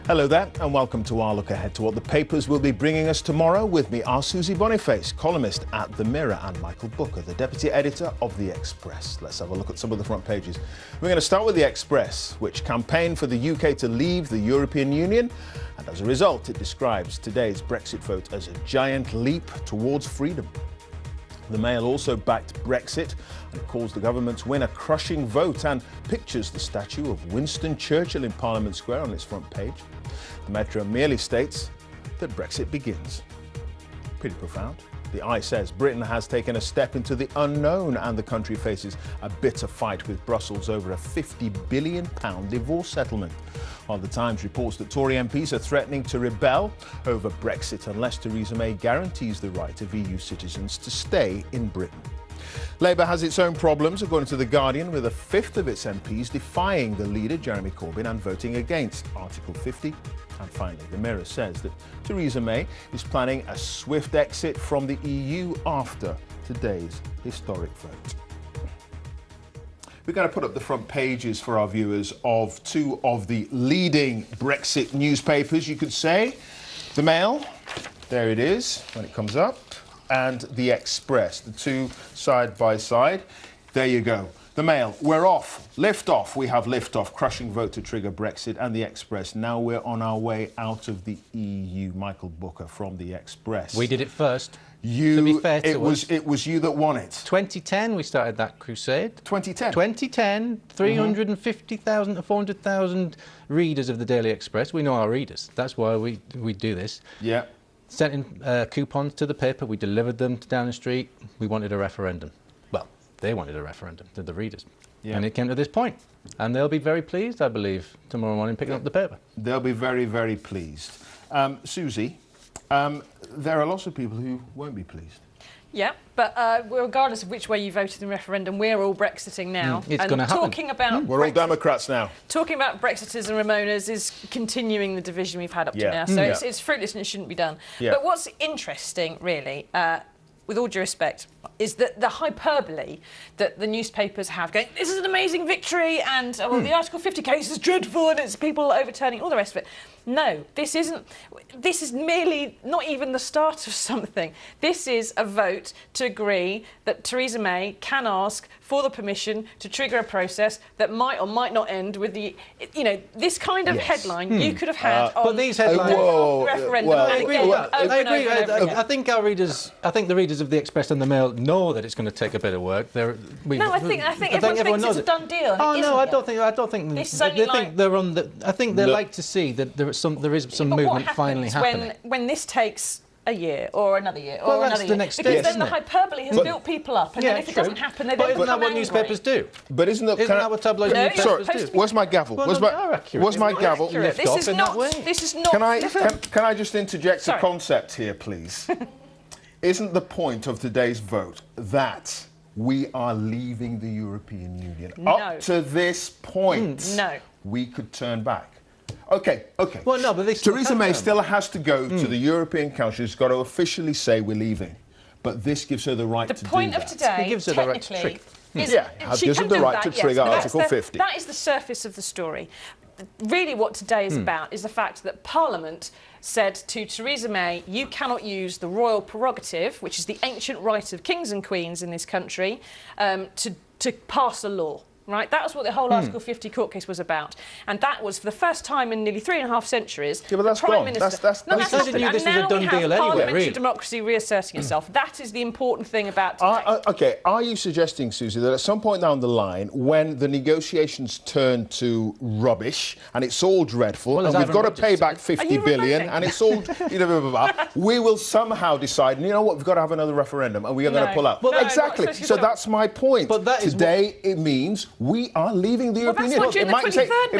Hello there and welcome to our look ahead to what the papers will be bringing us tomorrow. With me are Susie Boniface, columnist at The Mirror, and Michael Booker, the deputy editor of The Express. Let's have a look at some of the front pages. We're going to start with The Express, which campaigned for the UK to leave the European Union, and as a result it describes today's Brexit vote as a giant leap towards freedom. The Mail also backed Brexit and it calls the government's win a crushing vote and pictures the statue of Winston Churchill in Parliament Square on its front page. The Metro merely states that Brexit begins. Pretty profound. The Eye says Britain has taken a step into the unknown and the country faces a bitter fight with Brussels over a £50 billion divorce settlement. While the Times reports that Tory MPs are threatening to rebel over Brexit unless Theresa May guarantees the right of EU citizens to stay in Britain. Labour has its own problems, according to The Guardian, with a fifth of its MPs defying the leader, Jeremy Corbyn, and voting against Article 50. And finally, The Mirror says that Theresa May is planning a swift exit from the EU after today's historic vote. We're going to put up the front pages for our viewers of two of the leading Brexit newspapers, you could say. The Mail, there it is when it comes up, and The Express, the two side by side. There you go. The Mail, we're off. Lift off. We have lift off. Crushing vote to trigger Brexit. And The Express, now we're on our way out of the EU. Michael Booker from The Express. We did it first. You, to be fair to us. It was you that won it. 2010 we started that crusade. 2010? 2010, 350,000 to 400,000 readers of the Daily Express. We know our readers. That's why we do this. Yeah. Sent in coupons to the paper. We delivered them to Downing Street. We wanted a referendum. Well, they wanted a referendum, to the readers. Yeah. And it came to this point. And they'll be very pleased, I believe, tomorrow morning picking up the paper. They'll be very, very pleased. Susie, there are lots of people who won't be pleased. Yeah, but regardless of which way you voted in the referendum, we're all Brexiting now. It's going to happen. Talking about We're all Democrats now. Talking about Brexiters and Ramonas is continuing the division we've had up to now. So it's fruitless and it shouldn't be done. Yeah. But what's interesting, really, with all due respect, is that the hyperbole that the newspapers have going, this is an amazing victory, and well, the Article 50 case is dreadful, and it's people overturning all the rest of it. No, this isn't. This is merely not even the start of something. This is a vote to agree that Theresa May can ask for the permission to trigger a process that might or might not end with the, this kind of headline you could have had on but these headlines, referendum. Well, I agree. I think our readers, the readers of The Express and The Mail know that it's going to take a bit of work. I think everyone thinks it's a done deal. Oh no, I don't think. This is only I think they like to see that there is some movement finally happening. When this takes a year or another year or another year, the next because step, then the hyperbole has built people up, and then if it doesn't happen, they don't become Isn't that what angry. newspapers do? But isn't that what tabloid newspapers do? Where's my gavel? Well, where's my gavel? This is not. Can I just interject a concept here, please? Isn't the point of today's vote that we are leaving the European Union? No. Up to this point, no. We could turn back. Okay. Well, no, but Theresa May still has to go to the European Council. She's got to officially say we're leaving. But this gives her the right to do that. The point of today, it gives her the right to trigger. It gives her the right to trigger Article 50. That is the surface of the story. Really what today is about is the fact that Parliament said to Theresa May, you cannot use the royal prerogative, which is the ancient right of kings and queens in this country, to pass a law. Right, that was what the whole Article 50 court case was about, and that was for the first time in nearly 3.5 centuries. Yeah, but that's Prime gone. Minister. That's happened. And this was now a done we deal have anyway, parliamentary really. democracy reasserting itself. That is the important thing about today. Okay, are you suggesting, Susie, that at some point down the line, when the negotiations turn to rubbish and it's all dreadful, and we've got to pay back 50 billion, and it's all, we will somehow decide, you know what, we've got to have another referendum, and we are going to pull out. Well, exactly. So that's my point. But that is today, it means we are leaving the European Union. Union. It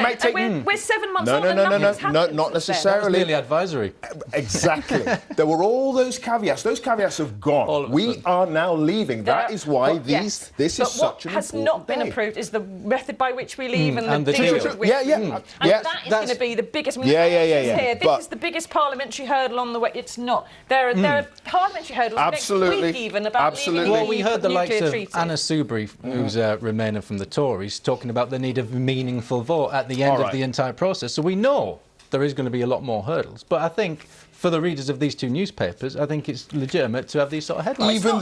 might take. We're 7 months on and nothing's happened. Not necessarily. That was merely advisory. Exactly. There were all those caveats. Those caveats have gone. We are now leaving. That is why this is such an important day. What has not been approved is the method by which we leave and the deal. deal. And that is going to be the biggest. This is the biggest parliamentary hurdle on the way. It's not. There are parliamentary hurdles next week even about leaving. Well, we heard the likes of treaty. Anna Soubry, who's a Remainer from the Tories, talking about the need of a meaningful vote at the end of the entire process. So we know there is going to be a lot more hurdles. But I think for the readers of these two newspapers, I think it's legitimate to have these sort of headlines. Even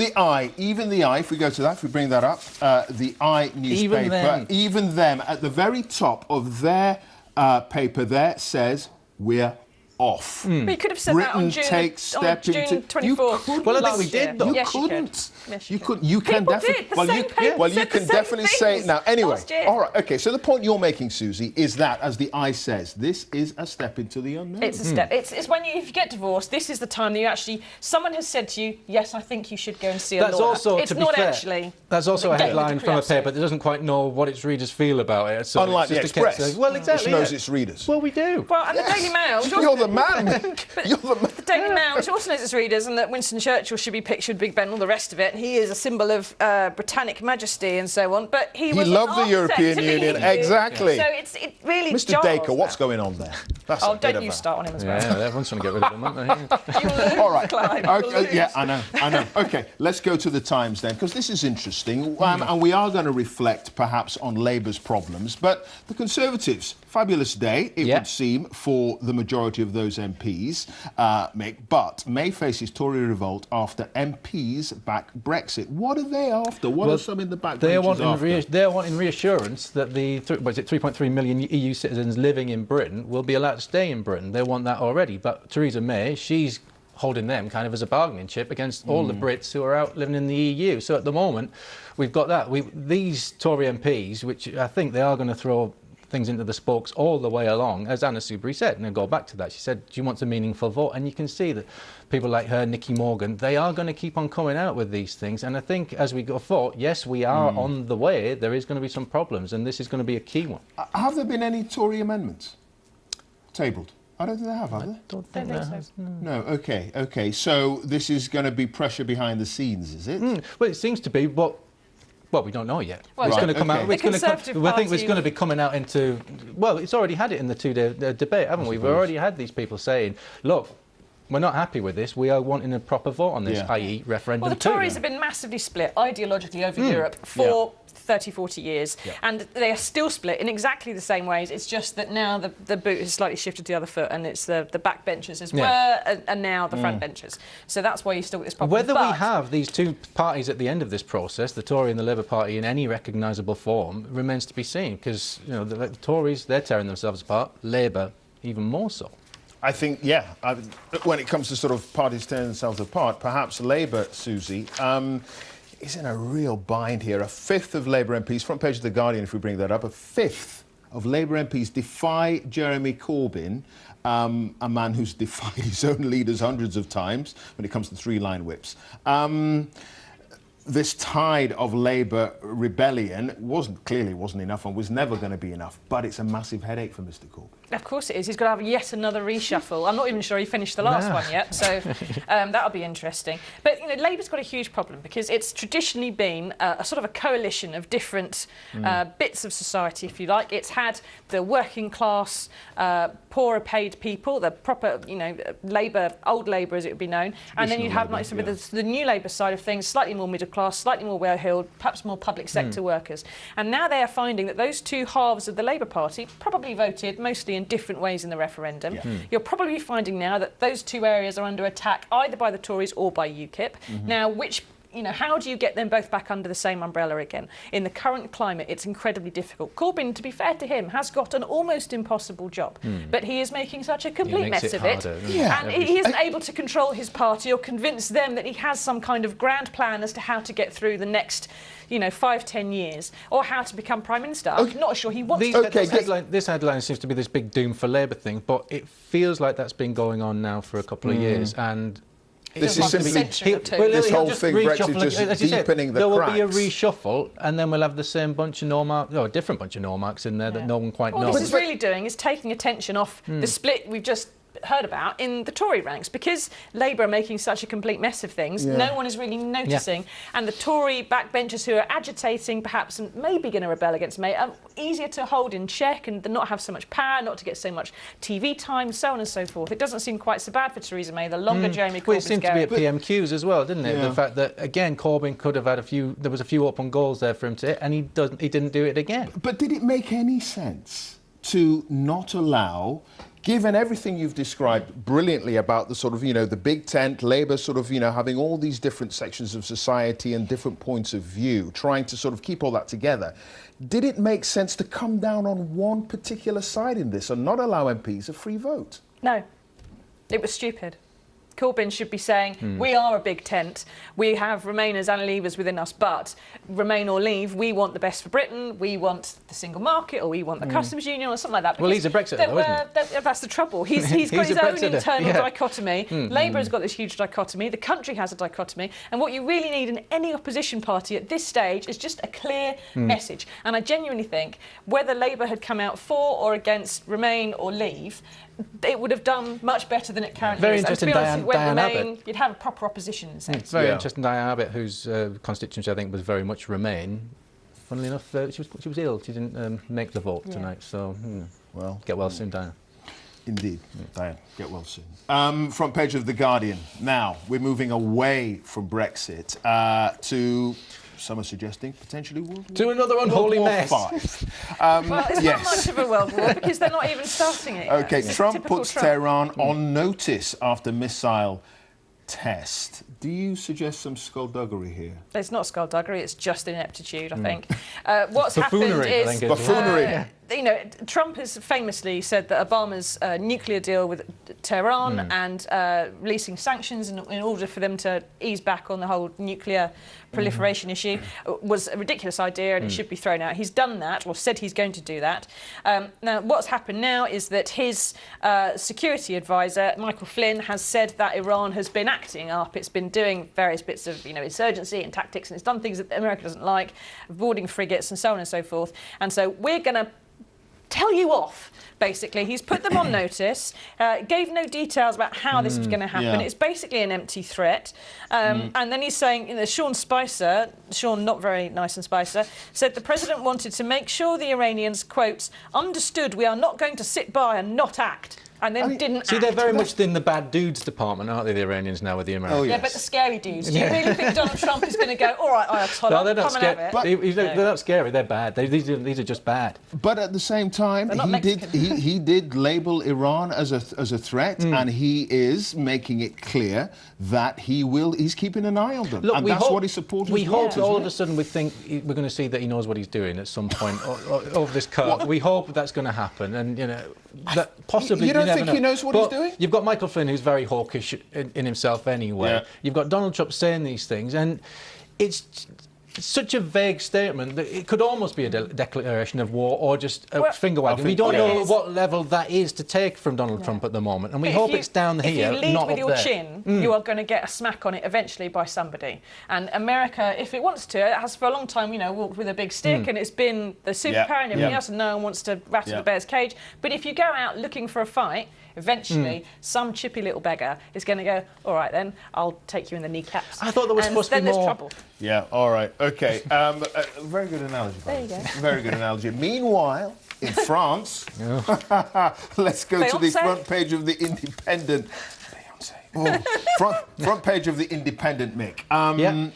the Eye, if we go to that, if we bring that up, the Eye newspaper, even them at the very top of their paper there says, we're off. But you could have said Britain that on takes step June into 24th. Well, I think we did, though. Yes, couldn't. Yes, you could. You can definitely. You can definitely say it now. Anyway, all right. Okay. So the point you're making, Susie, is that, as the Eye says, this is a step into the unknown. It's a step. It's when if you get divorced, this is the time that you actually. Someone has said to you, "Yes, I think you should go and see a lawyer." That's also, it's to be not fair, actually. That's also a headline from a paper that doesn't quite know what its readers feel about it. So unlike the Express, well, exactly, which knows its readers. Well, we do. Well, and the Daily Mail. You're the man. You're the man. The Daily Mail, which also knows its readers, and that Winston Churchill should be pictured, Big Ben, all the rest of it. He is a symbol of Britannic majesty and so on. But he loved the European Union, exactly. So it really. Mr. Dacre, what's going on there? That's don't you start on him as well. Yeah, everyone's trying to get rid of him, aren't they? All right. Okay, yeah, I know. Okay, let's go to the Times then, because this is interesting, and we are going to reflect perhaps on Labour's problems. But the Conservatives, fabulous day, it would seem, for the majority of those MPs, Mick. But May faces Tory revolt after MPs back Brexit. What are they after? What are some in the back? They're wanting reassurance that the 3.3 million EU citizens living in Britain will be allowed to stay in Britain. They want that already. But Theresa May, she's holding them kind of as a bargaining chip against all the Brits who are out living in the EU. So at the moment, we've got that. These Tory MPs, which I think they are going to throw things into the spokes all the way along, as Anna Soubry said, and I'll go back to that. She said, do you want a meaningful vote? And you can see that people like her, Nicky Morgan, they are going to keep on coming out with these things. And I think as we go forward, yes, we are on the way. There is going to be some problems, and this is going to be a key one. Have there been any Tory amendments tabled? I don't think they have they? I don't think so. No, OK. So this is going to be pressure behind the scenes, is it? Well, it seems to be, but well, we don't know yet. Well, it's going to come out. I think it's going to be coming out into. Well, it's already had it in the two-day debate, haven't we? We've already had these people saying, "Look, we're not happy with this. We are wanting a proper vote on this, i.e., referendum." Well, the Tories have been massively split ideologically over Europe for 30, 40 years, and they are still split in exactly the same ways. It's just that now the boot has slightly shifted to the other foot, and it's the backbenchers as were, and now the frontbenchers. So that's why you still get this problem. Whether we have these two parties at the end of this process, the Tory and the Labour Party, in any recognisable form, remains to be seen. Because the Tories, they're tearing themselves apart. Labour, even more so. I think, when it comes to sort of parties tearing themselves apart, perhaps Labour, Susie, is in a real bind here. A fifth of Labour MPs, front page of The Guardian if we bring that up, a fifth of Labour MPs defy Jeremy Corbyn, a man who's defied his own leaders hundreds of times when it comes to three-line whips. This tide of Labour rebellion wasn't enough and was never going to be enough, but it's a massive headache for Mr Corbyn. Of course it is. He's got to have yet another reshuffle. I'm not even sure he finished the last one yet, so that'll be interesting. But Labour's got a huge problem because it's traditionally been a sort of a coalition of different bits of society, if you like. It's had the working class, poorer paid people, the proper, Labour, old Labour as it would be known, and then you'd have the new Labour side of things, slightly more middle class, slightly more well-heeled, perhaps more public sector workers. And now they are finding that those two halves of the Labour Party probably voted mostly in different ways in the referendum. You're probably finding now that those two areas are under attack either by the Tories or by UKIP. Now, how do you get them both back under the same umbrella again? In the current climate, it's incredibly difficult. Corbyn, to be fair to him, has got an almost impossible job, but he is making such a complete mess of it. And he isn't able to control his party or convince them that he has some kind of grand plan as to how to get through the next 5-10 years, or how to become Prime Minister. I'm not sure he wants to. This headline seems to be this big doom for Labour thing, but it feels like that's been going on now for a couple of years, and this is simply this whole thing, Brexit, just deepening the cracks. There will be a reshuffle, and then we'll have the same bunch of a different bunch of no-marks in there that no one quite knows. What this is really doing is taking attention off the split we've just heard about in the Tory ranks, because Labour are making such a complete mess of things. No one is really noticing, and the Tory backbenchers who are agitating perhaps and maybe going to rebel against May are easier to hold in check and not have so much power, not to get so much TV time, so on and so forth. It doesn't seem quite so bad for Theresa May the longer Jeremy Corbyn's going. It seemed to be at PMQs as well, didn't it? The fact that again Corbyn could have had there was a few open goals there for him to hit, and he didn't do it again. But did it make any sense to not allow given everything you've described brilliantly about the sort of, the big tent, Labour sort of, having all these different sections of society and different points of view, trying to sort of keep all that together, did it make sense to come down on one particular side in this and not allow MPs a free vote? No, it was stupid. Corbyn should be saying, we are a big tent, we have Remainers and Leavers within us, but Remain or Leave, we want the best for Britain, we want the single market, or we want the customs union, or something like that. Well, he's a Brexiter, though, isn't he? That's the trouble. He's got his own internal dichotomy. Labour has got this huge dichotomy, the country has a dichotomy, and what you really need in any opposition party at this stage is just a clear message. And I genuinely think, whether Labour had come out for or against Remain or Leave, it would have done much better than it currently is. Very interesting, Diane Abbott. You'd have a proper opposition in a sense. Very interesting, Diane Abbott, whose constituency I think was very much Remain. Funnily enough, she was ill. She didn't make the vote tonight. So, well, get well soon, Diane. Indeed, Diane, get well soon. Front page of The Guardian. Now, we're moving away from Brexit to... Some are suggesting potentially World War to another unholy mess. Well, it's not much of a world war because they're not even starting it yet. OK, Trump puts Tehran on notice after missile test. Do you suggest some skullduggery here? It's not skullduggery, it's just ineptitude, I think. What's buffoonery, happened is... Buffoonery. Trump has famously said that Obama's nuclear deal with Tehran and releasing sanctions in order for them to ease back on the whole nuclear proliferation issue was a ridiculous idea and it should be thrown out. He's done that, or said he's going to do that. Now, what's happened now is that his security advisor, Michael Flynn, has said that Iran has been acting up. It's been doing various bits of insurgency and tactics, and it's done things that America doesn't like, boarding frigates and so on and so forth. And so we're going to tell you off, basically. He's put them on notice, gave no details about how this was going to happen. It's basically an empty threat. And then he's saying, Sean Spicer, not very nice and Spicer, said the president wanted to make sure the Iranians, quote, understood we are not going to sit by and not act. And then didn't act. See, they're very much in the bad dudes department, aren't they, the Iranians now with the Americans? Oh, yes. Yeah, but the scary dudes. Do you really think Donald Trump is going to go, all right, Ayatollah, no, they're not come and have it? They're not scary, they're bad. These are just bad. But at the same time, he did label Iran as a threat, and he is making it clear that he's keeping an eye on them. Look, and that's what his supporters want. We hope all of a sudden we think we're going to see that he knows what he's doing at some point over this curve. We hope that's going to happen, and that possibly. You don't think he knows what he's doing? You've got Michael Flynn, who's very hawkish in himself anyway. Yeah. You've got Donald Trump saying these things, and it's such a vague statement that it could almost be a declaration of war or just a finger wagging. We don't know what level that is to take from Donald Trump at the moment, and we hope it's down here, not up there. If you lead with your chin, you are going to get a smack on it eventually by somebody. And America, if it wants to, it has for a long time, walked with a big stick, and it's been the superpower and everything else, and no one wants to rattle the bear's cage. But if you go out looking for a fight, eventually, some chippy little beggar is going to go, all right, then, I'll take you in the kneecaps. I thought there was supposed to be more. Then there's trouble. Yeah, all right, OK. Very good analogy. There you go. Very good analogy. Meanwhile, in France, let's go to the front page of the Independent. Front page of the Independent, Mick.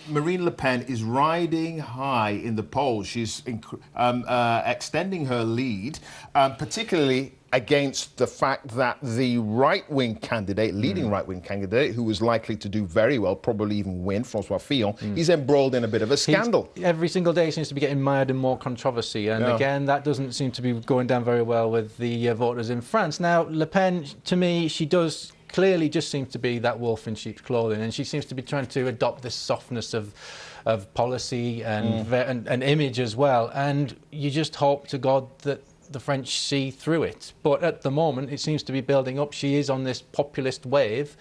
Marine Le Pen is riding high in the polls. She's extending her lead, particularly against the fact that the right-wing candidate, leading right-wing candidate, who was likely to do very well, probably even win, François Fillon, he's embroiled in a bit of a scandal. Every single day seems to be getting mired in more controversy, and again, that doesn't seem to be going down very well with the voters in France. Now, Le Pen, to me, she does clearly just seems to be that wolf in sheep's clothing, and she seems to be trying to adopt this softness of policy and image as well, and you just hope to God that the French see through it. But at the moment, it seems to be building up. She is on this populist wave.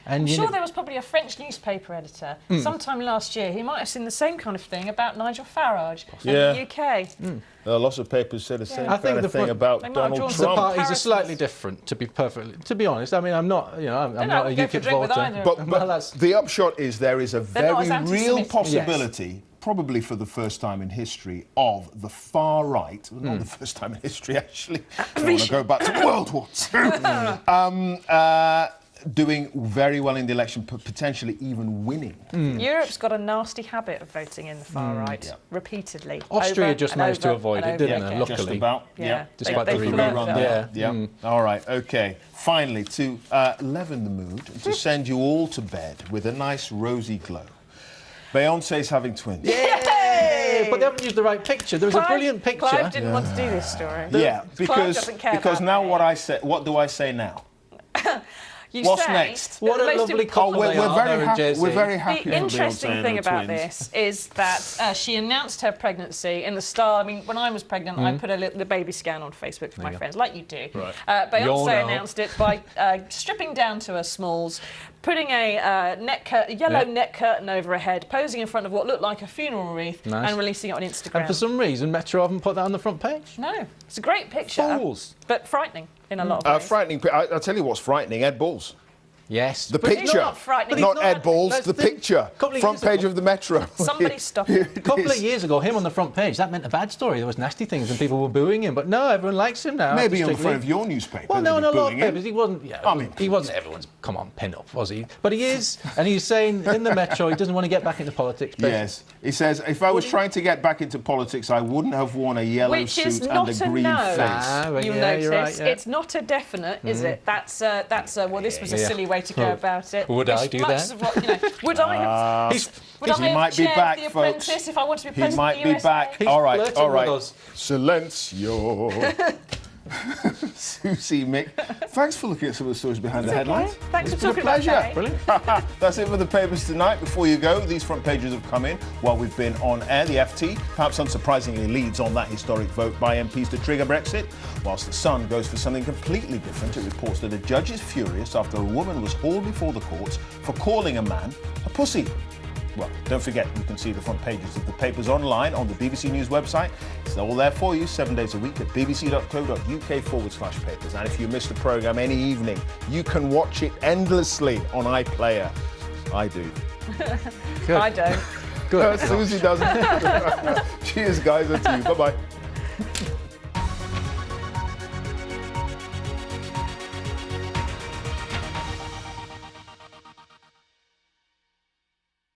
And I'm sure there was probably a French newspaper editor sometime last year. He might have seen the same kind of thing about Nigel Farage in the UK. Lots of papers said the same kind of thing about Donald Trump. The parties are slightly different, to be honest. I mean, I'm not, I'm not a UKIP voter. But the upshot is there is a very real possibility, probably for the first time in history, of the far right, not the first time in history, actually, I don't want to go back to World War II, doing very well in the election, potentially even winning. Europe's got a nasty habit of voting in the far right repeatedly. Austria just managed to avoid it, didn't they? Luckily. Just about, Despite they the rerun there. Yeah. All right, okay. Finally, to leaven the mood, to send you all to bed with a nice rosy glow. Beyonce's having twins. Yay! But they haven't used the right picture. There was a brilliant picture. Clive didn't want to do this story. Yeah, because now what do I say now? What's next? What a lovely couple they are. We're very happy. The interesting thing about this is that she announced her pregnancy in the style. I mean, when I was pregnant, I put the baby scan on Facebook for my friends, like you do. Right. Beyonce announced it by stripping down to her smalls, putting a yellow neck curtain over her head, posing in front of what looked like a funeral wreath, and releasing it on Instagram. And for some reason, Metro haven't put that on the front page. No, it's a great picture. Fools. But frightening in a lot of ways. Frightening. I'll tell you what's frightening. Ed Balls. Yes. The picture. Not frightening. Not Ed Balls, the picture. Front page of the Metro. Somebody stop it. A couple of years ago, him on the front page, that meant a bad story. There was nasty things and people were booing him. But no, everyone likes him now. Maybe in front of your newspaper. Well, no, a lot of papers. He wasn't, he wasn't everyone's, pin up, was he? But he is. And he's saying in the Metro he doesn't want to get back into politics. Yes. He says, if I was trying to get back into politics, I wouldn't have worn a yellow suit and a green face. You'll notice. It's not a definite, is it? That's well, this was a silly way to go about it. Would I do that? Would I have? He might be back, folks. If I want to be He might be back. All right. Silencio. Susie, Mick, thanks for looking at some of the stories behind the headlines. Thanks for talking about it. Brilliant. That's it for the papers tonight. Before you go, these front pages have come in while we've been on air. The FT, perhaps unsurprisingly, leads on that historic vote by MPs to trigger Brexit, whilst the Sun goes for something completely different. It reports that a judge is furious after a woman was hauled before the courts for calling a man a pussy. Well, don't forget, you can see the front pages of the papers online on the BBC News website. It's all there for you 7 days a week at bbc.co.uk/papers. And if you missed the programme any evening, you can watch it endlessly on iPlayer. I do. I don't. Good. Susie doesn't. Cheers, guys. That's you. Bye-bye.